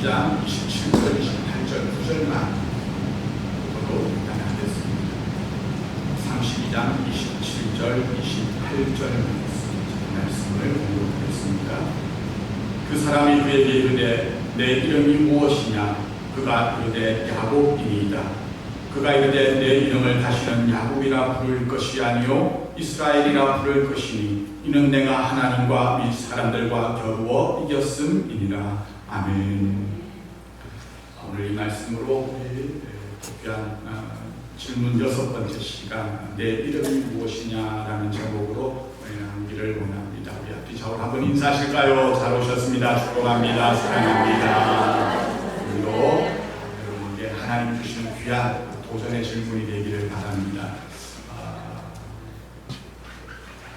장 27절, 28절, 9절만 보도록 일단 하겠습니다. 32장 27절, 28절 말씀을 공부하겠습니다. 그 사람이 그에게 이르되 내 이름이 무엇이냐? 그가 이르되 야곱이니이다. 그가 이르되 내 이름을 다시는 야곱이라 부를 것이 아니요 이스라엘이라 부를 것이니 이는 내가 하나님과 및 사람들과 겨루어 이겼음이니라. 아멘. 오늘 이 말씀으로 우리 특별한 질문 6번째 시간, 내 이름이 무엇이냐라는 제목으로 나누기를 원합니다. 우리 앞뒤 좌우로 한번 인사하실까요? 잘 오셨습니다. 축복합니다. 사랑합니다. 오늘도 여러분께 하나님 주시는 귀한 도전의 질문이 되기를 바랍니다.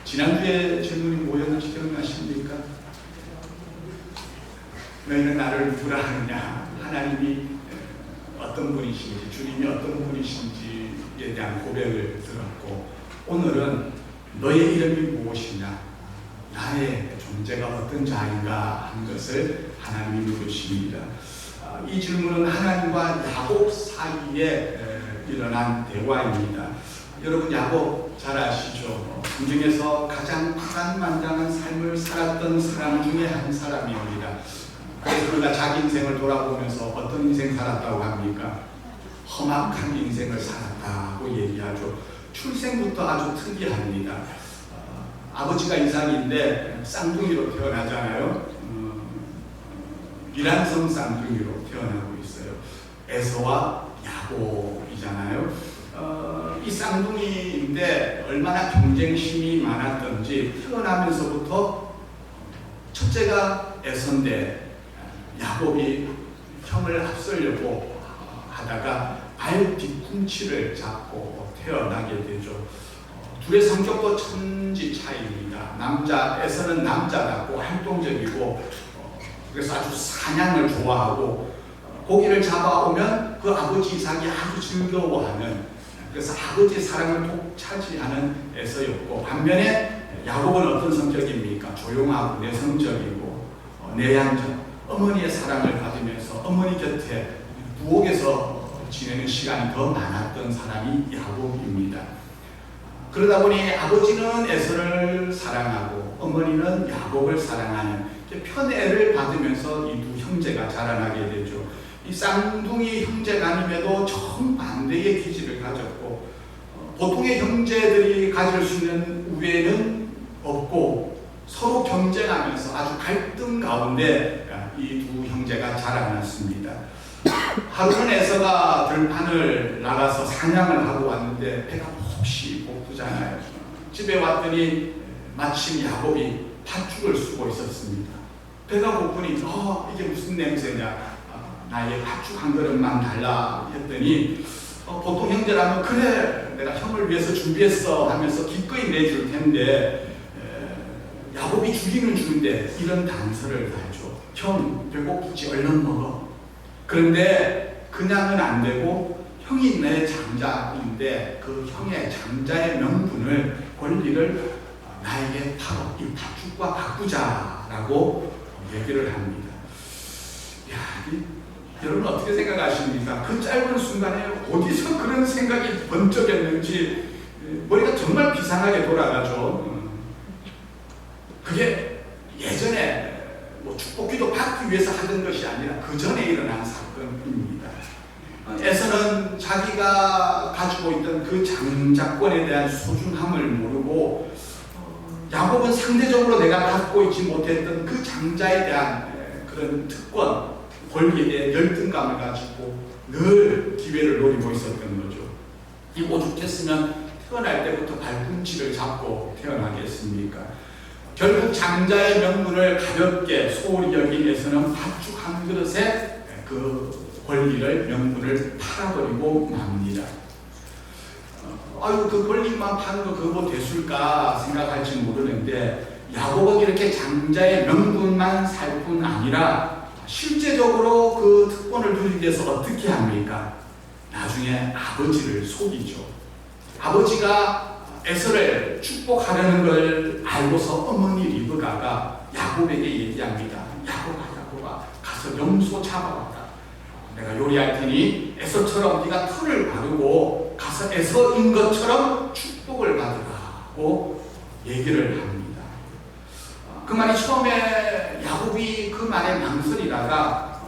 지난주에 질문이 뭐였는지 기억나십니까? 너희는 나를 누구라 하느냐? 하나님이 어떤 분이신지, 주님이 어떤 분이신지에 대한 고백을 들었고, 오늘은 너의 이름이 무엇이냐? 나의 존재가 어떤 자인가 하는 것을 하나님이 물으십니다. 이 질문은 하나님과 야곱 사이에 일어난 대화입니다. 여러분 야곱 잘 아시죠? 성경에서 가장 파란만장한 삶을 살았던 사람 중에 한 사람입니다. 그래서 그가 자기 인생을 돌아보면서 어떤 인생 살았다고 합니까? 험악한 인생을 살았다고 얘기하죠. 출생부터 아주 특이합니다. 아버지가 이삭인데 쌍둥이로 태어나잖아요. 미란성 쌍둥이로 태어나고 있어요. 에서와 야곱이잖아요. 이 쌍둥이인데 얼마나 경쟁심이 많았던지 태어나면서부터 첫째가 에서인데 야곱이 형을 앞서려고 하다가 발 뒤꿈치를 잡고 태어나게 되죠. 둘의 성격도 천지 차이입니다. 에서는 남자답고 활동적이고 그래서 아주 사냥을 좋아하고 고기를 잡아오면 그 아버지 이삭이 아주 즐거워하는, 그래서 아버지의 사랑을 독차지하는 에서였고, 반면에 야곱은 어떤 성격입니까? 조용하고 내성적이고 내향적, 어머니의 사랑을 받으면서 어머니 곁에 부엌에서 지내는 시간이 더 많았던 사람이 야곱입니다. 그러다 보니 아버지는 에서를 사랑하고 어머니는 야곱을 사랑하는 편애를 받으면서 이 두 형제가 자라나게 되죠. 이 쌍둥이 형제간임에도 정반대의 기질을 가졌고, 보통의 형제들이 가질 수 있는 우애는 없고 서로 경쟁하면서 아주 갈등 가운데 이 두 형제가 자라났습니다. 하루는 에서가 들판을 나가서 사냥을 하고 왔는데 배가 몹시 고프잖아요. 집에 왔더니 마침 야곱이 팥죽을 쓰고 있었습니다. 배가 고프니 이게 무슨 냄새냐? 나에게 팥죽 한 그릇만 달라 했더니 보통 형제라면 그래 내가 형을 위해서 준비했어 하면서 기꺼이 내줄 텐데, 야곱이 주기는 주는데 이런 단서를 달죠. 형 배고프지? 얼른 먹어. 그런데 그냥은 안 되고 형이 내 장자인데 그 형의 장자의 명분을, 권리를 나에게 바로 이 팥죽과 바꾸자라고 얘기를 합니다. 여러분 어떻게 생각하십니까? 그 짧은 순간에 어디서 그런 생각이 번쩍였는지 머리가 정말 비상하게 돌아가죠. 그게 예전에 축복기도 받기 위해서 하던 것이 아니라 그 전에 일어난 사건입니다. 에서는 자기가 가지고 있던 그 장자권에 대한 소중함을 모르고, 야곱은 상대적으로 내가 갖고 있지 못했던 그 장자에 대한 그런 특권, 권리에 대해 열등감을 가지고 늘 기회를 노리고 있었던 거죠. 이 오죽했으면 태어날 때부터 발꿈치를 잡고 태어나겠습니까? 결국 장자의 명분을 가볍게 소홀히 여긴 에서는 팥죽 한 그릇에 그 권리를, 명분을 팔아버리고 맙니다. 그 권리만 파는 거 그거 됐을까 생각할지 모르는데, 야곱은 이렇게 장자의 명분만 살 뿐 아니라 실제적으로 그 특권을 누리기 위해서 어떻게 합니까? 나중에 아버지를 속이죠. 아버지가 에서를 축복하려는 걸 알고서 어머니 리브가가 야곱에게 얘기합니다. 야곱아 가서 염소 잡아왔다. 내가 요리할 테니 에서처럼 네가 털을 바르고 가서 에서인 것처럼 축복을 받으라고 얘기를 합니다. 그 말이 처음에 야곱이 그 말에 망설이다가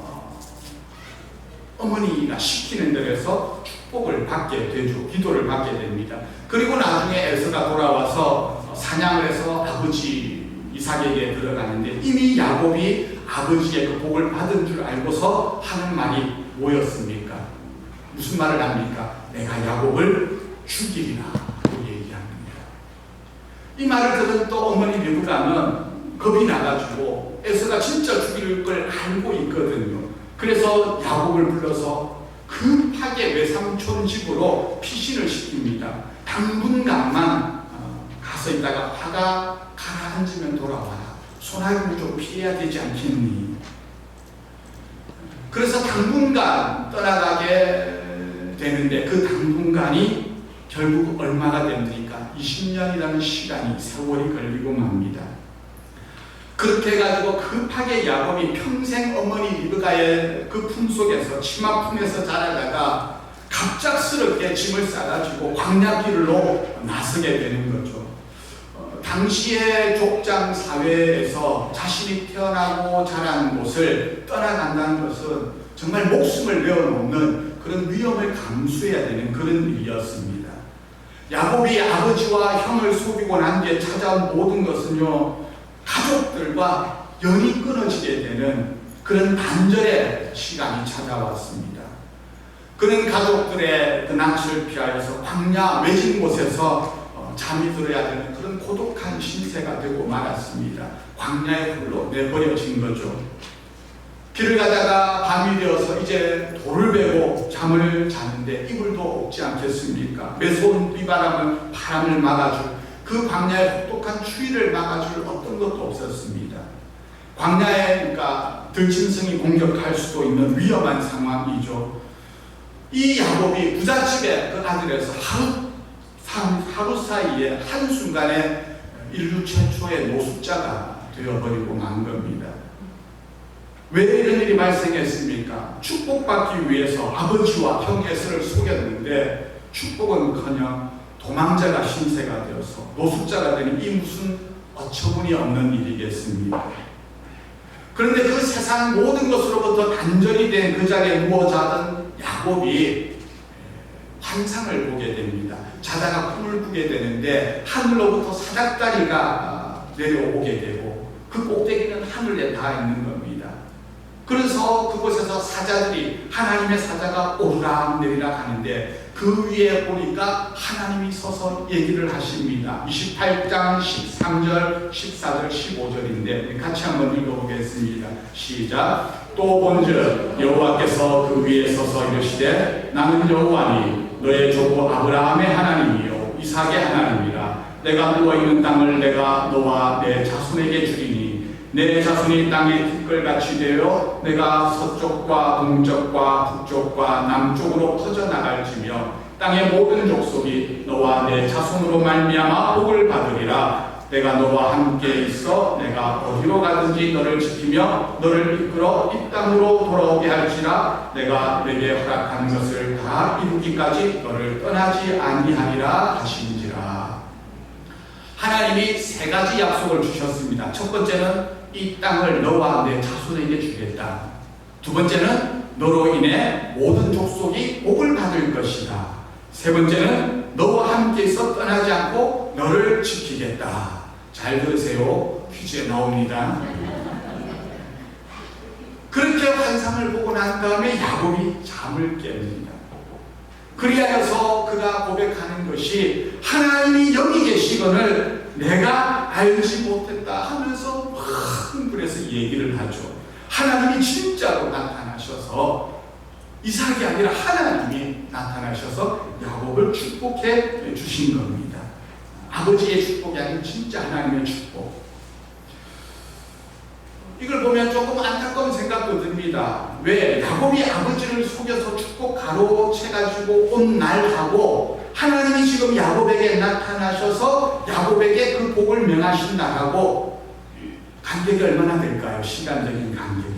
어머니가 시키는 대로해서 축복을 받게 되죠. 기도를 받게 됩니다. 그리고 나중에 에서가 돌아와서 사냥을 해서 아버지 이삭에게 들어가는데 이미 야곱이 아버지의 그 복을 받은 줄 알고서 하는 말이 뭐였습니까? 무슨 말을 합니까? 내가 야곱을 죽이리라 고 얘기합니다. 이 말을 들은 또 어머니 리브가는 겁이 나가지고 에서가 진짜 죽일 걸 알고 있거든요. 그래서 야곱을 불러서 급하게 외삼촌 집으로 피신을 시킵니다. 당분간만 가서 있다가 화가 가라앉으면 돌아와라. 소나기를 좀 피해야 되지 않겠니? 그래서 당분간 떠나가게 되는데 그 당분간이 결국 얼마가 됩니까? 20년이라는 시간이 세월이 걸리고 맙니다. 그렇게 해가지고 급하게 야곱이 평생 어머니 리브가의 그 품속에서 치마품에서 자라다가 갑작스럽게 짐을 싸가지고 광야길로 나서게 되는 거죠. 당시의 족장 사회에서 자신이 태어나고 자란 곳을 떠나간다는 것은 정말 목숨을 내어놓는 그런 위험을 감수해야 되는 그런 일이었습니다. 야곱이 아버지와 형을 속이고 난 뒤에 찾아온 모든 것은요, 가족들과 연이 끊어지게 되는 그런 단절의 시간이 찾아왔습니다. 그는 가족들의 그 낯을 피하여서 광야 외진 곳에서 잠이 들어야 되는 그런 고독한 신세가 되고 말았습니다. 광야의 홀로 내버려진 거죠. 길을 가다가 밤이 되어서 이제 돌을 베고 잠을 자는데 이불도 없지 않겠습니까? 매서운 비바람을 바람을 막아줄 그 광야의 혹독한 추위를 막아줄 어떤 것도 없었습니다. 광야에 그러니까 들짐승이 공격할 수도 있는 위험한 상황이죠. 이 야곱이 부잣집의 그 아들에서 하루 사이에 한순간에 인류 최초의 노숙자가 되어버리고 만 겁니다. 왜 이런 일이 발생했습니까? 축복받기 위해서 아버지와 형 에서를 속였는데 축복은커녕 도망자가 신세가 되어서 노숙자가 되는 이 무슨 어처구니 없는 일이겠습니까? 그런데 그 세상 모든 것으로부터 단절이 된 그 자리에 누워 자던 야곱이 환상을 보게 됩니다. 자다가 꿈을 꾸게 되는데 하늘로부터 사닥다리가 내려오게 되고 그 꼭대기는 하늘에 닿아 있는 겁니다. 그래서 그곳에서 사자들이 하나님의 사자가 오르락 내리락 하는데 그 위에 보니까 하나님이 서서 얘기를 하십니다. 28장 13절 14절 15절인데 같이 한번 읽어보겠습니다. 시작. 또 본즉 여호와께서 그 위에 서서 이르시되 나는 여호와니 너의 조부 아브라함의 하나님이요 이삭의 하나님이라. 내가 누워있는 땅을 내가 너와 내 자손에게 주리니 내 자손이 땅의 티끌같이 되어 내가 서쪽과 동쪽과 북쪽과 남쪽으로 퍼져나갈지며 땅의 모든 족속이 너와 내 자손으로 말미암아 복을 받으리라. 내가 너와 함께 있어 내가 어디로 가든지 너를 지키며 너를 이끌어 이 땅으로 돌아오게 할지라. 내가 내게 허락한 것을 다 이루기까지 너를 떠나지 아니하리라 하신지라. 하나님이 세 가지 약속을 주셨습니다. 첫 번째는 이 땅을 너와 내 자손에게 주겠다. 두 번째는 너로 인해 모든 족속이 복을 받을 것이다. 세 번째는 너와 함께 있어 떠나지 않고 너를 지키겠다. 잘 들으세요. 퀴즈에 나옵니다. 그렇게 환상을 보고 난 다음에 야곱이 잠을 깹니다. 그리하여서 그가 고백하는 것이 하나님이 여기 계시거늘 내가 알지 못했다 하면서 흥분해서 얘기를 하죠. 하나님이 진짜로 나타나셔서 이삭이 아니라 하나님이 나타나셔서 야곱을 축복해 주신 겁니다. 아버지의 축복이 아닌 진짜 하나님의 축복. 이걸 보면 조금 안타까운 생각도 듭니다. 왜? 야곱이 아버지를 속여서 축복 가로채가지고 온 날하고 하나님이 지금 야곱에게 나타나셔서 야곱에게 그 복을 명하신다라고 간격이 얼마나 될까요? 시간적인 간격이.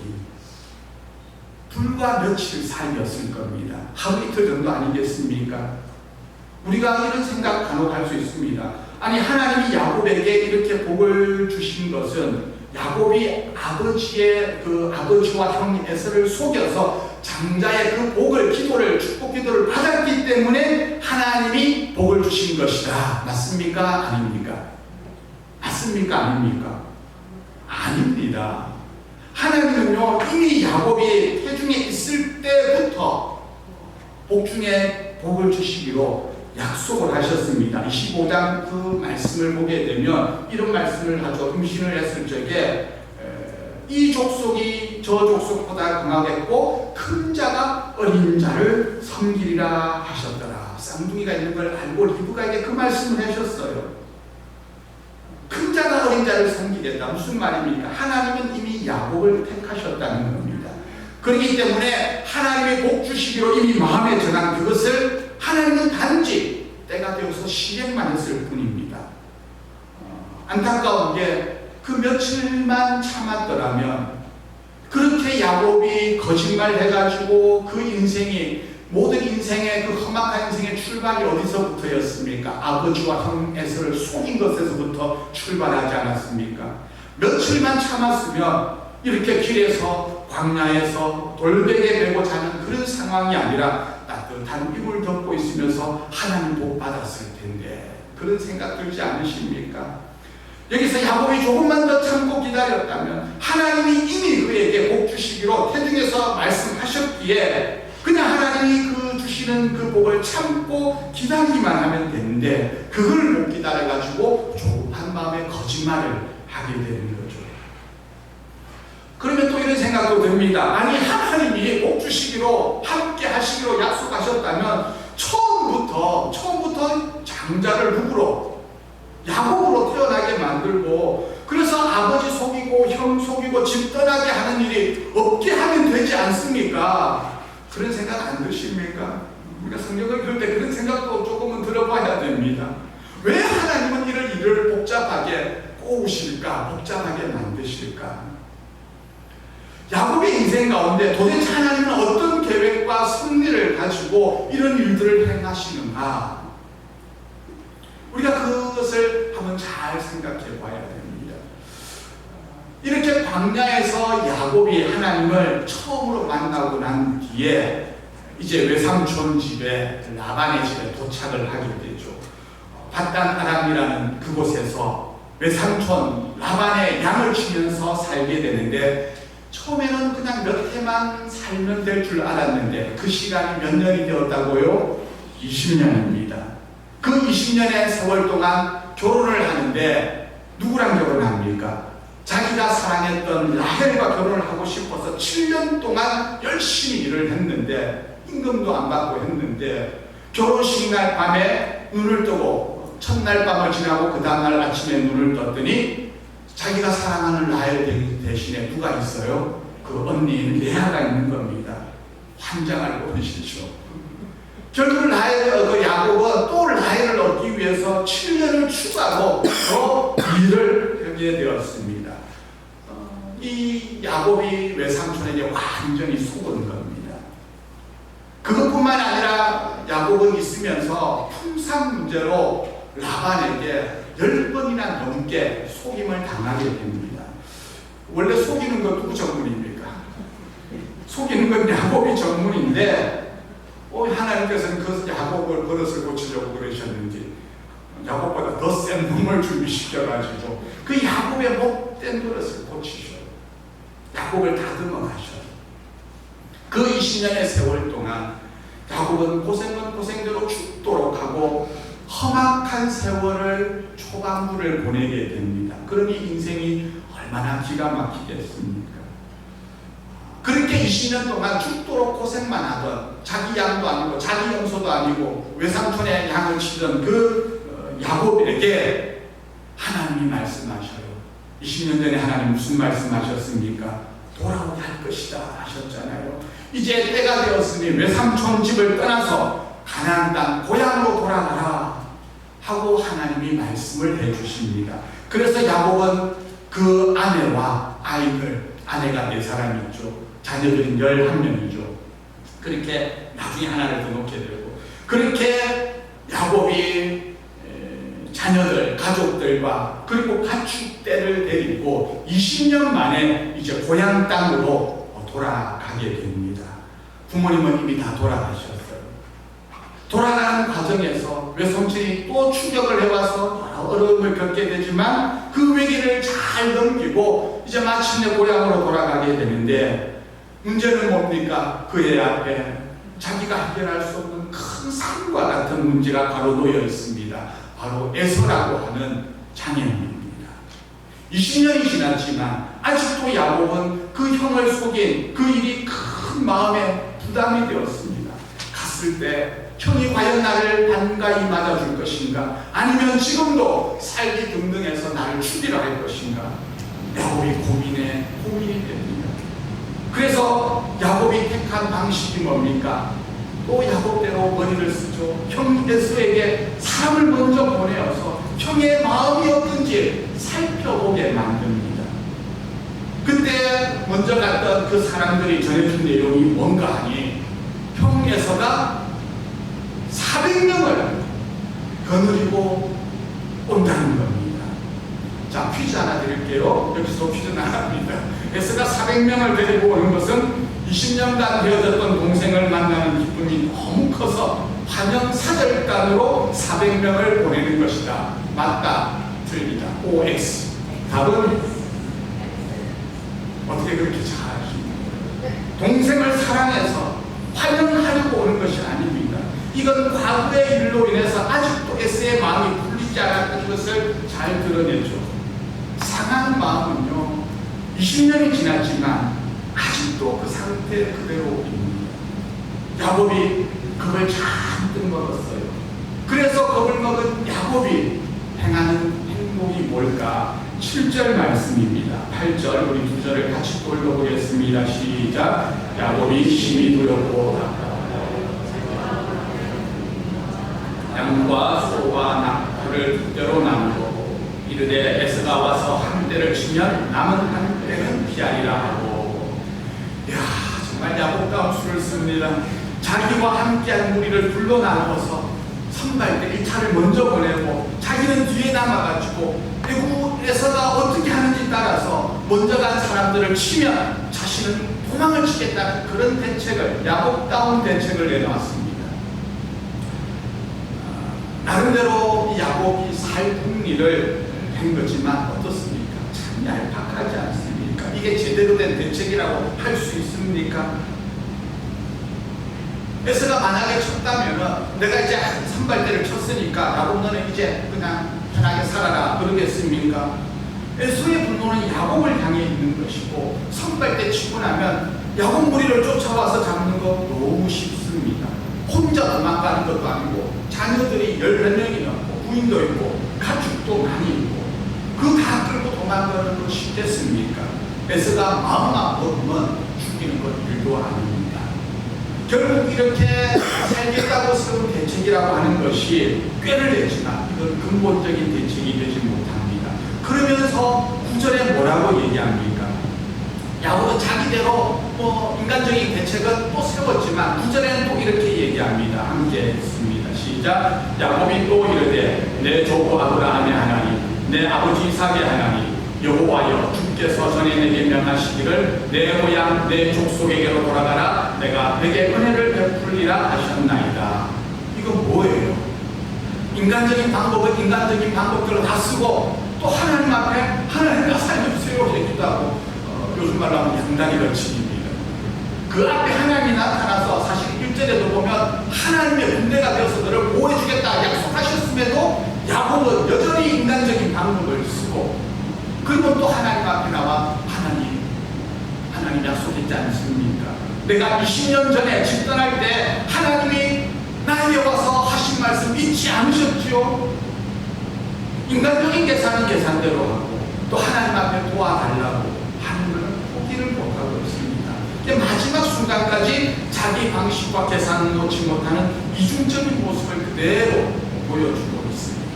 불과 며칠 사이였을 겁니다. 하루 이틀 정도 아니겠습니까? 우리가 이런 생각 간혹 할 수 있습니다. 아니, 하나님이 야곱에게 이렇게 복을 주신 것은 야곱이 아버지와 형 에서를 속여서 장자의 그 복을, 축복 기도를 받았기 때문에 하나님이 복을 주신 것이다. 맞습니까? 아닙니까? 맞습니까? 아닙니까? 아닙니다. 하나님은요, 이미 야곱이 태중에 있을 때부터 복중에 복을 주시기로 약속을 하셨습니다. 25장 그 말씀을 보게 되면 이런 말씀을 하죠. 임신을 했을 적에 이 족속이 저 족속보다 강하겠고 큰 자가 어린 자를 섬기리라 하셨더라. 쌍둥이가 있는 걸 알고 리브가에게 그 말씀을 하셨어요. 큰 자가 어린 자를 섬기겠다. 무슨 말입니까? 하나님은 이미 야곱을 택하셨다는 겁니다. 그렇기 때문에 하나님의 복 주시기로 이미 마음에 정한 그것을 하나님은 단지 때가 되어서 실행만 했을 뿐입니다. 안타까운 게 그 며칠만 참았더라면, 그렇게 야곱이 거짓말 해가지고 그 인생이, 모든 인생의 그 험악한 인생의 출발이 어디서부터였습니까? 아버지와 형 에서를 속인 것에서부터 출발하지 않았습니까? 며칠만 참았으면 이렇게 길에서, 광야에서 돌베개 메고 자는 그런 상황이 아니라 따뜻한 이불 덮고 있으면서 하나님 복 받았을 텐데, 그런 생각 들지 않으십니까? 여기서 야곱이 조금만 더 참고 기다렸다면 하나님이 이미 그에게 복 주시기로 태중에서 말씀하셨기에 그냥 하나님이 그 주시는 그 복을 참고 기다리기만 하면 되는데, 그걸 못 기다려가지고 조급한 마음에 거짓말을 하게 되는 거죠. 그러면 또 이런 생각도 듭니다. 아니, 하나님이 복 주시기로, 함께 하시기로 약속하셨다면 처음부터 장자를 누구로? 야곱으로 태어나게 만들고, 그래서 아버지 속이고 형 속이고 집 떠나게 하는 일이 없게 하면 되지 않습니까? 그런 생각 안 드십니까? 우리가 성경을 읽을 때 그런 생각도 조금은 들어봐야 됩니다. 왜 하나님은 이런 일을 복잡하게 꼬우실까? 복잡하게 만드실까? 야곱의 인생 가운데 도대체 하나님은 어떤 계획과 섭리를 가지고 이런 일들을 행하시는가? 우리가 그것을 한번 잘 생각해 봐야 됩니다. 이렇게 광야에서 야곱이 하나님을 처음으로 만나고 난 뒤에 이제 외삼촌 집에, 라반의 집에 도착을 하게 되죠. 밧단 아람이라는 그곳에서 외삼촌 라반의 양을 치면서 살게 되는데, 처음에는 그냥 몇 해만 살면 될 줄 알았는데 그 시간이 몇 년이 되었다고요? 20년입니다. 그 20년의 세월 동안 결혼을 하는데 누구랑 결혼합니까? 자기가 사랑했던 라헬과 결혼을 하고 싶어서 7년 동안 열심히 일을 했는데, 임금도 안 받고 했는데, 결혼식 날 밤에 눈을 뜨고 첫날 밤을 지나고 그 다음날 아침에 눈을 떴더니 자기가 사랑하는 라헬 대신에 누가 있어요? 그 언니인 레아가 있는 겁니다. 환장을 보시죠. 결국 야곱은 또 라헬을 얻기 위해서 7년을 추가로 더 일을 하게 되었습니다. 이 야곱이 외삼촌에게 완전히 속은 겁니다. 그것뿐만 아니라 야곱은 있으면서 품상 문제로 라반에게 10번이나 넘게 속임을 당하게 됩니다. 원래 속이는 건 누구 전문입니까? 속이는 건 야곱이 전문인데, 하나님께서는 그 야곱을 버릇을 고치려고 그러셨는지 야곱보다 더 센 놈을 준비시켜가지고 그 야곱의 못된 버릇을 고치셔요. 야곱을 다듬어 가셔요. 그 20년의 세월 동안 야곱은 고생은 고생대로 죽도록 하고 험악한 세월을, 초반부를 보내게 됩니다. 그러니 인생이 얼마나 기가 막히겠습니까? 그렇게 20년 동안 죽도록 고생만 하던, 자기 양도 아니고 자기 염소도 아니고 외삼촌의 양을 치던 그 야곱에게 하나님이 말씀하셔요. 20년 전에 하나님 무슨 말씀하셨습니까? 돌아오게 할 것이다 하셨잖아요. 이제 때가 되었으니 외삼촌 집을 떠나서 가나안 땅 고향으로 돌아가라 하고 하나님이 말씀을 해주십니다. 그래서 야곱은 그 아내와 아이들, 아내가 4사람이 있죠. 자녀들이 11명이죠. 그렇게 나중에 하나를 더 놓게 되고, 그렇게 야곱이 자녀들, 가족들과 그리고 가축대를 데리고 20년 만에 이제 고향 땅으로 돌아가게 됩니다. 부모님은 이미 다 돌아가셨어요. 돌아가는 과정에서 외손친이 또 추격을 해와서 여러 어려움을 겪게 되지만 그 위기를 잘 넘기고 이제 마침내 고향으로 돌아가게 되는데, 문제는 뭡니까? 그의 앞에 자기가 해결할 수 없는 큰 산과 같은 문제가 바로 놓여 있습니다. 바로 에서라고 하는 장애물입니다. 20년이 지났지만 아직도 야곱은 그 형을 속인 그 일이 큰 마음에 부담이 되었습니다. 갔을 때 형이 과연 나를 반가이 맞아줄 것인가, 아니면 지금도 살기 등등해서 나를 죽이려 할 것인가, 야곱이 고민이 됩니다. 그래서 야곱이 택한 방식이 뭡니까? 또 야곱대로 머리를 쓰죠. 형 에서에게 사람을 먼저 보내어서 형의 마음이 어떤지 살펴보게 만듭니다. 그때 먼저 갔던 그 사람들이 전해준 내용이 뭔가 하니, 형 에서가 400명을 거느리고 온다는 겁니다. 자, 퀴즈 하나 드릴게요. 여기서 퀴즈는 안 합니다. 에서가 400명을 데리고 오는 것은 20년간 되어졌던 동생을 만나는 기쁨이 너무 커서 환영사절단으로 400명을 보내는 것이다. 맞다, 틀리다. OX. 답은 어떻게 그렇게 잘 아십니까? 동생을 사랑해서 환영하려고 오는 것이 아닙니다. 이건 과거의 일로 인해서 아직도 에서의 마음이 풀리지 않았던 것을 잘 드러내죠. 상한 마음은요, 20년이 지났지만 아직도 그 상태 그대로입니다. 야곱이 겁을 잔뜩 먹었어요. 그래서 겁을 먹은 야곱이 행하는 행동이 뭘까? 7절 말씀입니다. 8절 우리 2절을 같이 읽어보겠습니다. 시작. 야곱이 심히 두렵고 양과 소와 낙타를 두 대로 나누고 이르되 에서가 와서 한 대를 치면 남은 한 대는 피하리라 하고. 이야, 정말 야곱다운 수를 씁니다. 자기와 함께한 무리를 둘로 나누어서 선발대 1차를 먼저 보내고 자기는 뒤에 남아가지고 그리고 에서가 어떻게 하는지 따라서 먼저 간 사람들을 치면 자신은 도망을 치겠다는 그런 대책을, 야곱다운 대책을 내놓았습니다. 나름대로 이 야곱이 살궁리를 한 거지만 어떻습니까? 참 얄팍하지 않습니까? 이게 제대로 된 대책이라고 할 수 있습니까? 에서가 만약에 쳤다면 내가 이제 선발대를 쳤으니까 야곱 너는 이제 그냥 편하게 살아라 그러겠습니까? 에서의 분노는 야곱을 향해 있는 것이고, 선발대 치고 나면 야곱 무리를 쫓아와서 잡는 거 너무 쉽습니다. 혼자 도망가는 것도 아니고 자녀들이 10몇 명이 넘고 부인도 있고 가축도 많이 있고 그 다 끌고 도망가는 거 쉽겠습니까? 에서가 마음 먹으면 죽이는 건 일도 아닙니다. 결국 이렇게 살겠다고 세운 대책이라고 하는 것이 꾀를 냈지만 이건 근본적인 대책이 되지 못합니다. 그러면서 9절에 뭐라고 얘기합니까? 야곱은 자기대로 인간적인 대책은 또 세웠지만 9절에는 또 이렇게 얘기합니다. 함께 했습니다. 시작. 야곱이 또 이르되 내 조부 아브라함의 하나님, 내 아버지 이삭의 하나님 여호와여, 주께서 전에 내게 명하시기를 내 고향 내 족속에게로 돌아가라, 내가 내게 은혜를 베풀리라 하셨나이다. 이거 뭐예요? 인간적인 방법은 인간적인 방법들을 다 쓰고 또 하나님 앞에 하나님과 살려주세요 얘기도 하고, 요즘 말로 하면 양다리 걸치기입니다. 그 앞에 하나님이 나타나서 사실 1절에도 보면 하나님의 군대가 되어서 너를 보호해주겠다 약속하셨음에도 야곱은 여전히 인간적인 방법을 쓰고, 그리고 또 하나님 앞에 나와 하나님 약속했지 않습니까? 내가 20년 전에 집 떠날 때 하나님이 나에게 와서 하신 말씀 잊지 않으셨지요? 인간적인 계산은 계산대로 하고 또 하나님 앞에 도와달라고 하는 것은 포기를 못하고 있습니다. 근데 마지막 순간까지 자기 방식과 계산을 놓지 못하는 이중적인 모습을 그대로 보여주고 있습니다.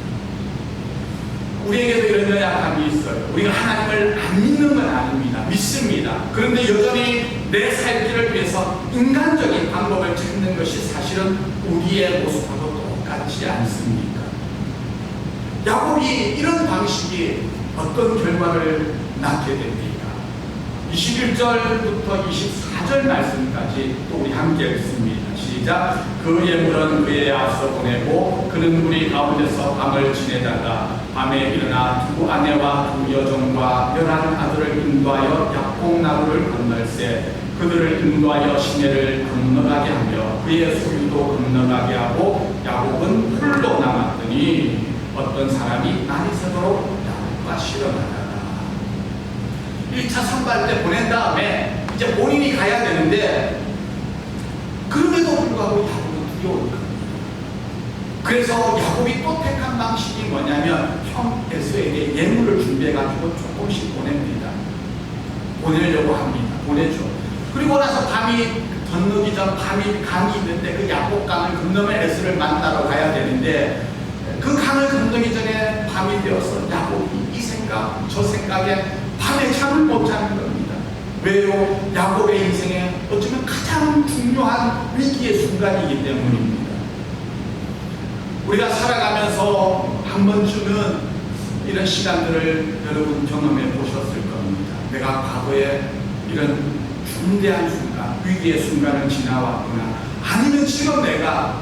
우리에게도 이런 연약함이 있어요. 우리가 하나님을 안 믿는 건 아닙니다. 믿습니다. 그런데 여전히 내 살기를 위해서 인간적인 방법을 찾는 것이 사실은 우리의 모습하고 똑같지 않습니까? 야곱이 이런 방식이 어떤 결과를 낳게 됩니까? 21절부터 24절 말씀까지 또 우리 함께 읽습니다. 시작. 그 예물은 그의 앞서 보내고 그는 우리 가운데서 밤을 지내다가 밤에 일어나 두 아내와 두 여종과 11 아들을 인도하여 약곡나루를 건널세 그들을 인도하여 시내를 건너가게 하며 그의 소유도 건너가게 하고 야곱은 홀로 남았더니 어떤 사람이 날이 새도록 야곱과 실어나가다. 1차 선발 때 보낸 다음에 이제 본인이 가야 되는데 그럼에도 불구하고 야곱은 두려울 겁니다. 그래서 야곱이 또 택한 방식이 뭐냐면 형 에서에게 예물을 준비해가지고 조금씩 보냅니다. 보내려고 합니다. 보내죠. 그리고 나서 밤이 건너기 전 밤이 강이 있는데 그 야복강을 건너면 에서를 만나러 가야 되는데 그 강을 건너기 전에 밤이 되어서 야곱이 이 생각 저 생각에 밤에 잠을 못 자는 겁니다. 왜요? 야곱의 인생에 어쩌면 가장 중요한 위기의 순간이기 때문입니다. 우리가 살아가면서 한 번쯤은 이런 시간들을 여러분 경험해 보셨을 겁니다. 내가 과거에 이런 중대한 순간, 위기의 순간을 지나왔구나. 아니면 지금 내가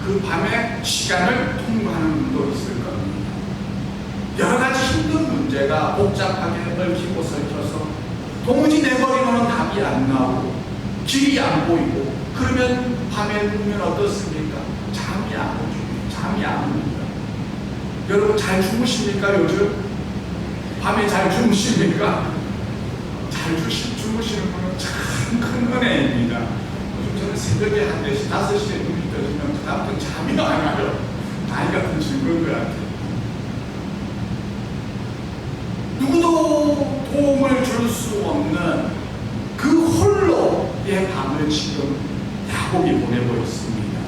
그 밤의 시간을 통과하는 분도 있을 겁니다. 여러 가지 힘든 문제가 복잡하게 얽히고 설켜서 도무지 내 머리로는 답이 안 나오고 길이 안 보이고 그러면 밤에 누우면 어떻습니까? 잠이 안 오죠. 잠이 안 옵니다. 여러분 잘 주무십니까 요즘? 밤에 잘 주무십니까? 잘 주무시는 분은 참 큰 은혜입니다. 요즘 저는 새벽에 한 4시, 5시에 눈이 떠지면 그다음부터 잠이 안 와요. 나이가 좀 증거인 것 같아요. 누구도 도움을 줄 수 없는 그 홀로의 밤을 지금 야곱이 보내고 있습니다.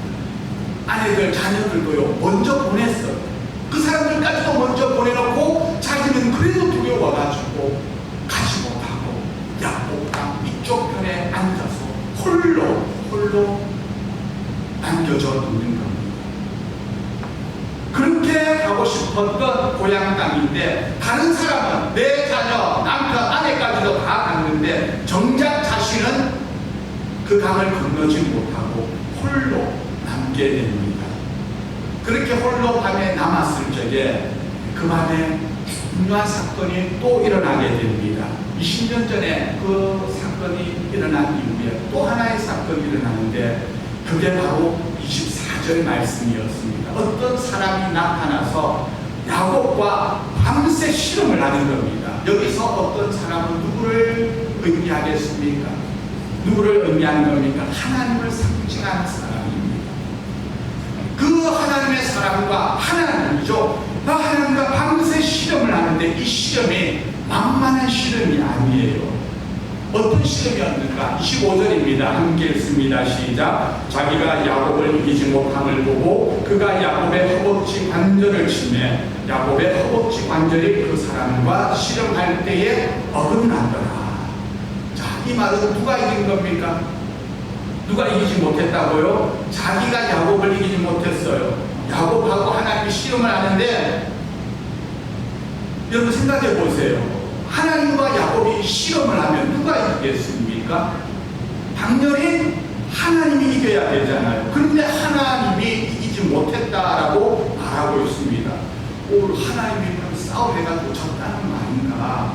아내들, 자녀들도요, 먼저 보냈어요. 그 사람들까지도 먼저 보내놓고 자기는 그래도 두려워가지고 가지 못하고 야곱강 이쪽 편에 앉아서 홀로 남겨져 있는 겁니다. 그렇게 가고 싶었던 고향 땅인데 다른 사람은 내 자녀, 남편, 아내까지도 다 갔는데 정작 자신은 그 강을 건너지 못하고 홀로 남게 됩니다. 그렇게 홀로 밤에 남았을 적에 그 밤에 중요한 사건이 또 일어나게 됩니다. 20년 전에 그 사건이 일어난 이후에 또 하나의 사건이 일어나는데 그게 바로 24절 말씀이었습니다. 어떤 사람이 나타나서 야곱과 밤새 실험을 하는 겁니다. 여기서 어떤 사람은 누구를 의미하겠습니까? 누구를 의미하는 겁니까? 하나님을 상징하는 사람입니다. 그 하나님의 사람과 하나님이죠. 그 하나님과 밤새 실험을 하는데 이 실험이 만만한 실험이 아니에요. 어떤 실험이었는가? 25절입니다. 함께 읽습니다. 시작. 자기가 야곱을 이기지 못함을 보고 그가 야곱의 허벅지 관절을 치매 야곱의 허벅지 관절이 그 사람과 실험할 때에 어긋나더라. 자, 이 말은 누가 이긴 겁니까? 누가 이기지 못했다고요? 자기가 야곱을 이기지 못했어요. 야곱하고 하나님이 실험을 하는데 여러분 생각해 보세요. 하나님과 야곱이 실험을 하면 누가 이기겠습니까? 당연히 하나님이 이겨야 되잖아요. 그런데 하나님이 이기지 못했다라고 말하고 있습니다. 오늘 하나님이 싸움해가지고 졌다는 말인가?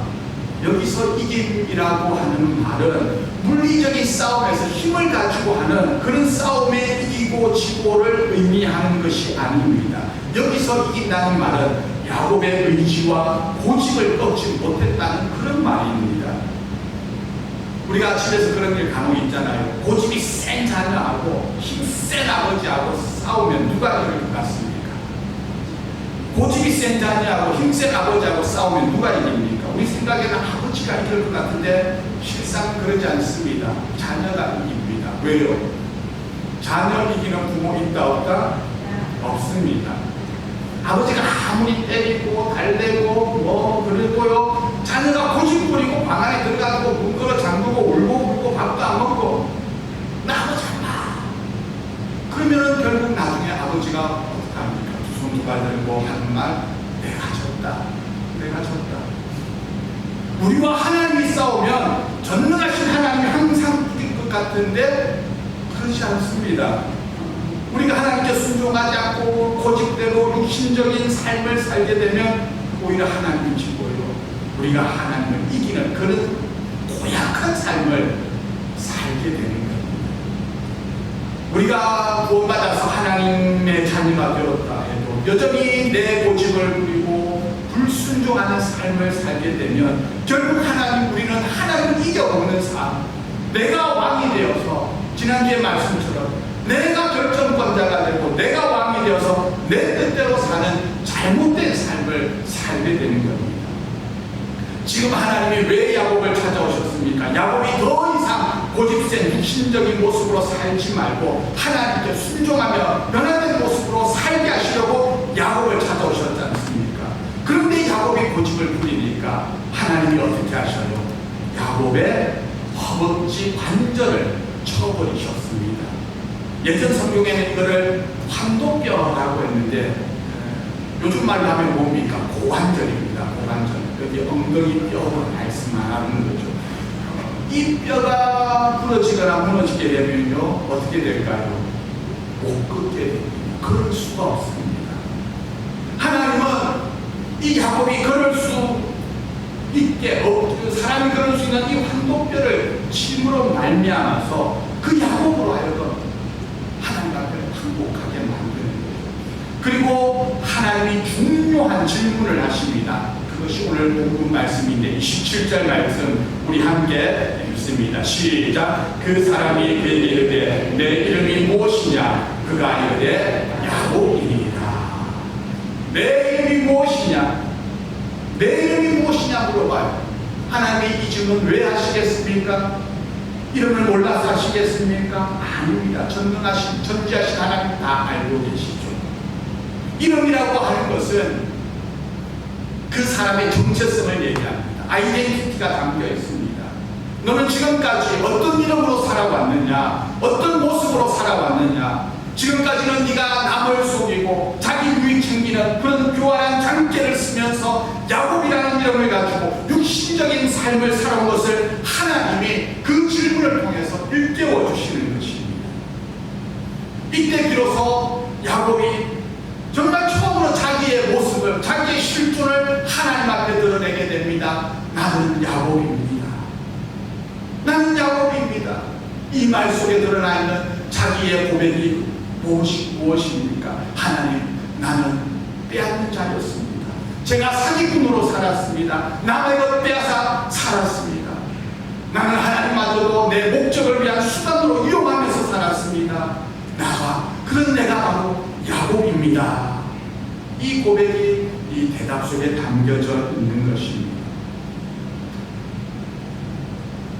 여기서 이김이라고 하는 말은 물리적인 싸움에서 힘을 가지고 하는 그런 싸움에 이기고 지고를 의미하는 것이 아닙니다. 여기서 이긴다는 말은 야곱의 의지와 고집을 꺾지 못했다는 그런 말입니다. 우리가 집에서 그런 일 간혹 있잖아요. 고집이 센 자녀하고 힘센 아버지하고 싸우면 누가 이길 것 같습니까? 고집이 센 자녀하고 힘센 아버지하고 싸우면 누가 이깁니까? 우리 생각에는 아버지가 이길 것 같은데 실상 그러지 않습니다. 자녀가 이깁니다. 왜요? 자녀 이기는 부모 있다 없다? 없습니다. 아버지가 아무리 때리고 달래고 뭐 그랬고요, 자녀가 고집 부리고 방 안에 들어가고 문 걸어 잠그고 울고 밥도 안 먹고 나 아버지 안 봐. 그러면은 결국 나중에 아버지가 어떻게 합니까? 두 손 두 발 들고 하는 말, 내가 졌다. 우리와 하나님이 싸우면 전능하신 하나님이 항상 이길 것 같은데 그렇지 않습니다. 우리가 하나님께 순종하지 않고 고집대로 육신적인 삶을 살게 되면 오히려 하나님이 지고요, 우리가 하나님을 이기는 그런 고약한 삶을 살게 되는 겁니다. 우리가 구원받아서 하나님의 자녀가 되었다 해도 여전히 내 고집을 부리고 불순종하는 삶을 살게 되면 결국 우리는 하나님을 이겨먹는 삶, 내가 왕이 되어서 지난주의 말씀처럼 내가 결정권자가 되고 내가 왕이 되어서 내 뜻대로 사는 잘못된 삶을 살게 되는 겁니다. 지금 하나님이 왜 야곱을 찾아오셨습니까? 야곱이 더 이상 고집센 육신적인 모습으로 살지 말고 하나님께 순종하며 변화된 모습으로 살게 하시려고 야곱을 찾아오셨지 않습니까? 그런데 야곱이 고집을 부리니까 하나님이 어떻게 하셔요? 야곱의 허벅지 관절을 쳐버리셨습니다. 예전 성경에는 이거를 환도뼈라고 했는데 요즘 말로 하면 뭡니까? 고관절입니다. 고관절. 여기 엉덩이 뼈로 말씀하는 거죠. 이 뼈가 부러지거나 무너지게 되면요, 어떻게 될까요? 못 걷게 됩니다. 그럴 수가 없습니다. 하나님은 이 야곱이 걸을 수 있게, 사람이 걸을 수 있는 이 환도뼈를 침으로 말미암아서 그 야곱으로 하여금 하나님 앞에 항복하게 만드는 거예요. 그리고 하나님이 중요한 질문을 하십니다. 그것이 오늘 본문 말씀인데 27절 말씀 우리 함께 읽습니다. 시작. 그 사람이 그에게 이르되 내 이름이 무엇이냐? 그가 이르되 야곱이니라. 내 이름이 무엇이냐? 내 이름이 무엇이냐 물어봐요. 하나님이 이 질문 왜 하시겠습니까? 이름을 몰라서 하시겠습니까? 아닙니다. 전능하신 전지하신 하나님 다 알고 계시죠. 이름이라고 하는 것은 그 사람의 정체성을 얘기합니다. 아이덴티티가 담겨 있습니다. 너는 지금까지 어떤 이름으로 살아왔느냐, 어떤 모습으로 살아왔느냐, 지금까지는 네가 남을 속이고 자기 유익 챙기는 그런 교활한 장깨를 쓰면서 야곱이라는 이름을 가지고 육신적인 삶을 살아온 것을 하나님이 그 질문을 통해서 일깨워 주시는 것입니다. 이때 비로소 야곱이 정말 처음으로 자기의 모습을, 자기의 실존을 하나님 앞에 드러내게 됩니다. 나는 야곱입니다. 나는 야곱입니다. 이 말 속에 드러나 있는 자기의 고백이 무엇입니까? 하나님, 나는 빼앗는 자였습니다. 제가 사기꾼으로 살았습니다. 남의 것 빼앗아 살았습니다. 나는 하나님마저도 내 목적을 위한 수단으로 이용하면서 살았습니다. 그런 내가 바로 야곱입니다. 이 고백이 이 대답 속에 담겨져 있는 것입니다.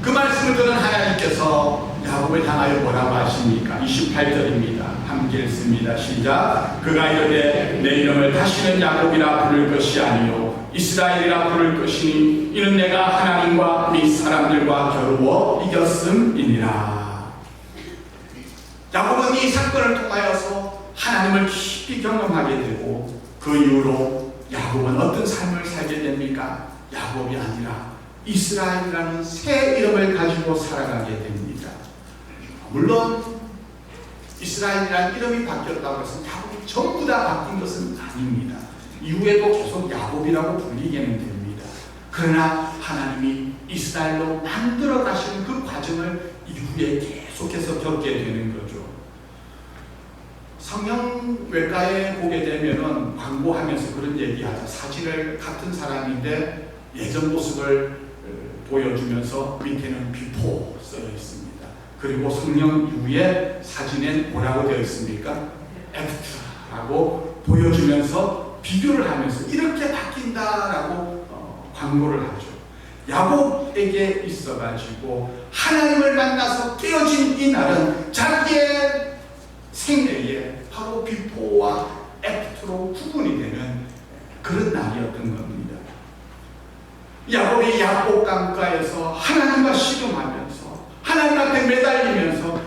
그 말씀을 들은 하나님께서 야곱을 향하여 뭐라고 하십니까? 28절입니다. 함께 읽습니다. 시작. 그가 이르되 내 이름을 다시는 야곱이라 부를 것이 아니요 이스라엘이라 부를 것이니 이는 내가 하나님과 및 사람들과 겨루어 이겼음이니라. 야곱은 이 사건을 통하여서 하나님을 깊이 경험하게 되고 그 이후로 야곱은 어떤 삶을 살게 됩니까? 야곱이 아니라 이스라엘이라는 새 이름을 가지고 살아가게 됩니다. 물론 이스라엘이라는 이름이 바뀌었다고 해서 야곱이 전부 다 바뀐 것은 아닙니다. 이후에도 계속 야곱이라고 불리게는 됩니다. 그러나 하나님이 이스라엘로 만들어 가시는 그 과정을 이후에 계속해서 겪게 되는 거죠. 성형외과에 보게 되면은 광고하면서 그런 얘기하죠. 사진을 같은 사람인데 예전 모습을 보여주면서 밑에는 비포 써져 있습니다. 그리고 성령 이후에 사진엔 뭐라고 되어 있습니까? 애프터라고 보여주면서 비교를 하면서 이렇게 바뀐다라고 광고를 하죠. 야곱에게 있어가지고 하나님을 만나서 깨어진 이 날은 자기의 생애에 바로 비포와 애프터로 구분이 되는 야곱이 야복 강가에서 하나님과 씨름하면서 하나님 앞에 매달리면서